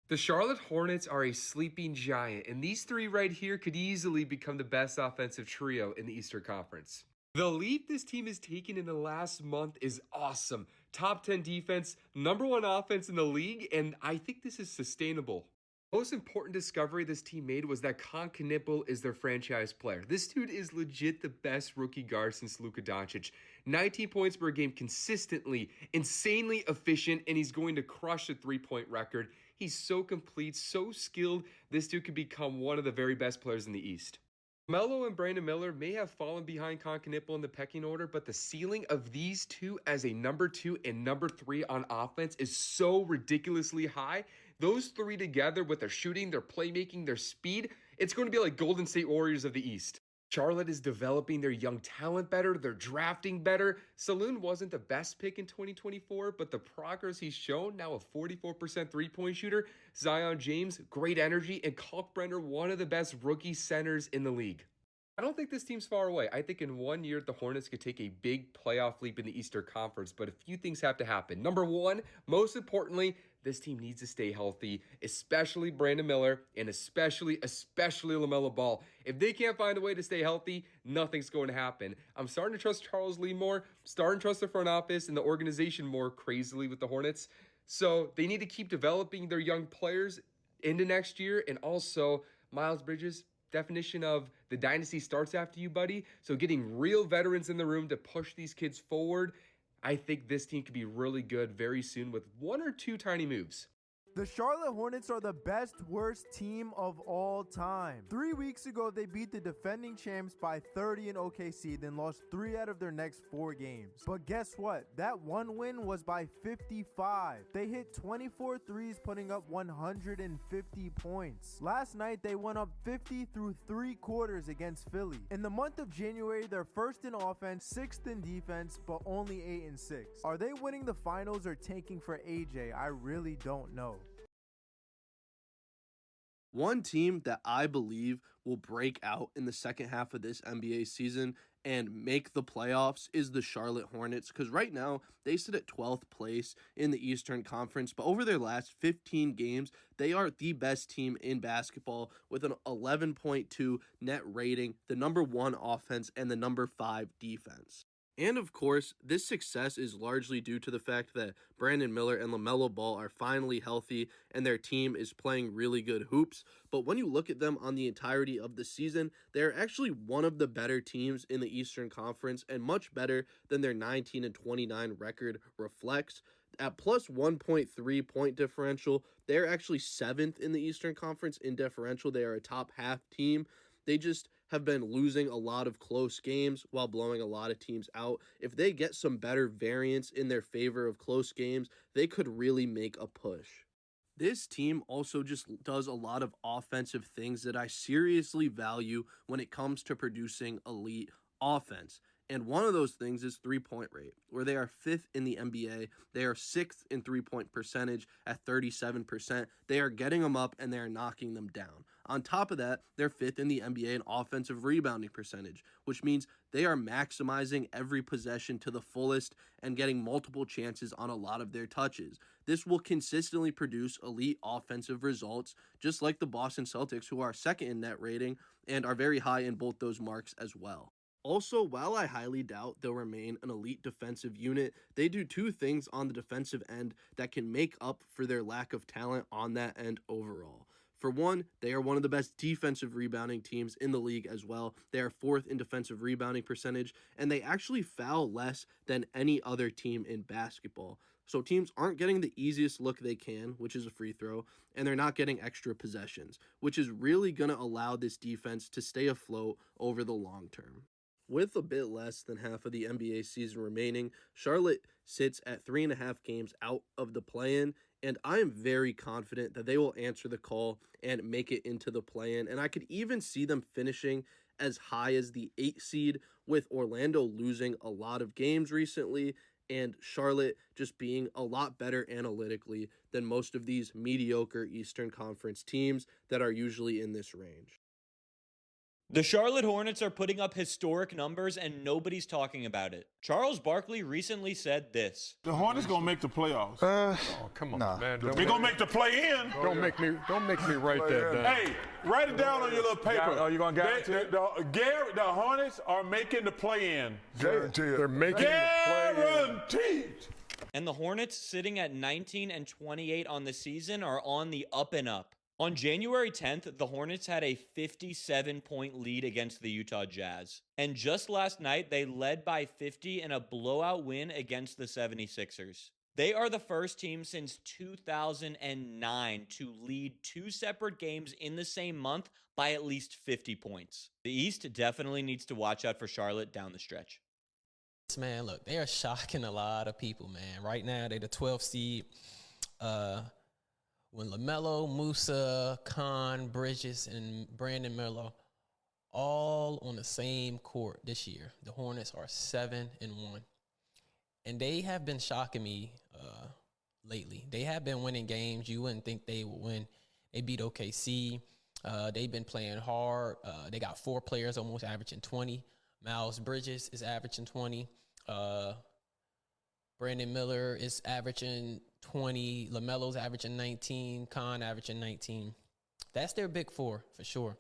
The Charlotte Hornets are a sleeping giant, and these three right here could easily become the best offensive trio in the Eastern Conference. The leap this team has taken in the last month is awesome. Top 10 defense, number one offense in the league, and I think this is sustainable. Most important discovery this team made was that Knippel is their franchise player. This dude is legit the best rookie guard since Luka Doncic. 19 points per game consistently, insanely efficient, and he's going to crush the three-point record. He's so complete, so skilled. This dude could become one of the very best players in the East. Melo and Brandon Miller may have fallen behind Knippel in the pecking order, but the ceiling of these two as a number two and number three on offense is so ridiculously high. Those three together with their shooting, their playmaking, their speed, it's going to be like Golden State Warriors of the East. Charlotte is developing their young talent better. They're drafting better. Saloon wasn't the best pick in 2024, but the progress he's shown, now a 44% three-point shooter. Zion James, great energy. And Kalkbrenner, one of the best rookie centers in the league. I don't think this team's far away. I think in 1 year, the Hornets could take a big playoff leap in the Eastern Conference, but a few things have to happen. Number one, most importantly, this team needs to stay healthy, especially Brandon Miller and especially LaMelo Ball. If they can't find a way to stay healthy, nothing's going to happen. I'm starting to trust Charles Lee more, starting to trust the front office and the organization more crazily with the Hornets. So they need to keep developing their young players into next year, and also Miles Bridges. Definition of the dynasty starts after you, buddy. So getting real veterans in the room to push these kids forward, I think this team could be really good very soon with one or two tiny moves. The Charlotte Hornets are the best worst team of all time. 3 weeks ago, they beat the defending champs by 30 in OKC, then lost 3 out of their next 4 games. But guess what? That one win was by 55. They hit 24 threes, putting up 150 points. Last night, they went up 50 through 3 quarters against Philly. In the month of January, they're first in offense, 6th in defense, but only 8 and 6. Are they winning the finals or tanking for AJ? I really don't know. One team that I believe will break out in the second half of this NBA season and make the playoffs is the Charlotte Hornets, because right now they sit at 12th place in the Eastern Conference, but over their last 15 games, they are the best team in basketball with an 11.2 net rating, the number 1 offense, and the number 5 defense. And of course, this success is largely due to the fact that Brandon Miller and LaMelo Ball are finally healthy and their team is playing really good hoops. But when you look at them on the entirety of the season, they're actually one of the better teams in the Eastern Conference and much better than their 19-29 record reflects. At plus 1.3 point differential, they're actually 7th in the Eastern Conference in differential. They are a top half team. They just have been losing a lot of close games while blowing a lot of teams out. If they get some better variance in their favor of close games, they could really make a push. This team also just does a lot of offensive things that I seriously value when it comes to producing elite offense. And one of those things is three-point rate, where they are 5th in the NBA. They are 6th in three-point percentage at 37%. They are getting them up and they are knocking them down. On top of that, they're 5th in the NBA in offensive rebounding percentage, which means they are maximizing every possession to the fullest and getting multiple chances on a lot of their touches. This will consistently produce elite offensive results, just like the Boston Celtics, who are 2nd in net rating and are very high in both those marks as well. Also, while I highly doubt they'll remain an elite defensive unit, they do 2 things on the defensive end that can make up for their lack of talent on that end overall. For one, they are one of the best defensive rebounding teams in the league as well. They are 4th in defensive rebounding percentage, and they actually foul less than any other team in basketball. So teams aren't getting the easiest look they can, which is a free throw, and they're not getting extra possessions, which is really going to allow this defense to stay afloat over the long term. With a bit less than half of the NBA season remaining, Charlotte sits at 3.5 games out of the play-in, and I am very confident that they will answer the call and make it into the play-in, and I could even see them finishing as high as the 8th seed, with Orlando losing a lot of games recently, and Charlotte just being a lot better analytically than most of these mediocre Eastern Conference teams that are usually in this range. The Charlotte Hornets are putting up historic numbers and nobody's talking about it. Charles Barkley recently said this. The Hornets gonna make the playoffs. Oh, come on, man. They're gonna make the play-in. Don't make me write that down. Hey, write it down on your little paper. Oh, you gonna guarantee it? The Hornets are making the play-in. They're making the play-in. Guaranteed. And the Hornets, sitting at 19-28 on the season, are on the up and up. On January 10th, the Hornets had a 57-point lead against the Utah Jazz. And just last night, they led by 50 in a blowout win against the 76ers. They are the first team since 2009 to lead 2 separate games in the same month by at least 50 points. The East definitely needs to watch out for Charlotte down the stretch. Man, look, they are shocking a lot of people, man. Right now, they're the 12th seed. When LaMelo, Musa, Khan, Bridges, and Brandon Miller all on the same court this year, the Hornets are 7-1. And they have been shocking me lately. They have been winning games you wouldn't think they would win. They beat OKC. They've been playing hard. They got 4 players almost averaging 20. Miles Bridges is averaging 20. Brandon Miller is averaging 20. LaMelo's averaging 19. Khan averaging 19. That's their big 4 for sure.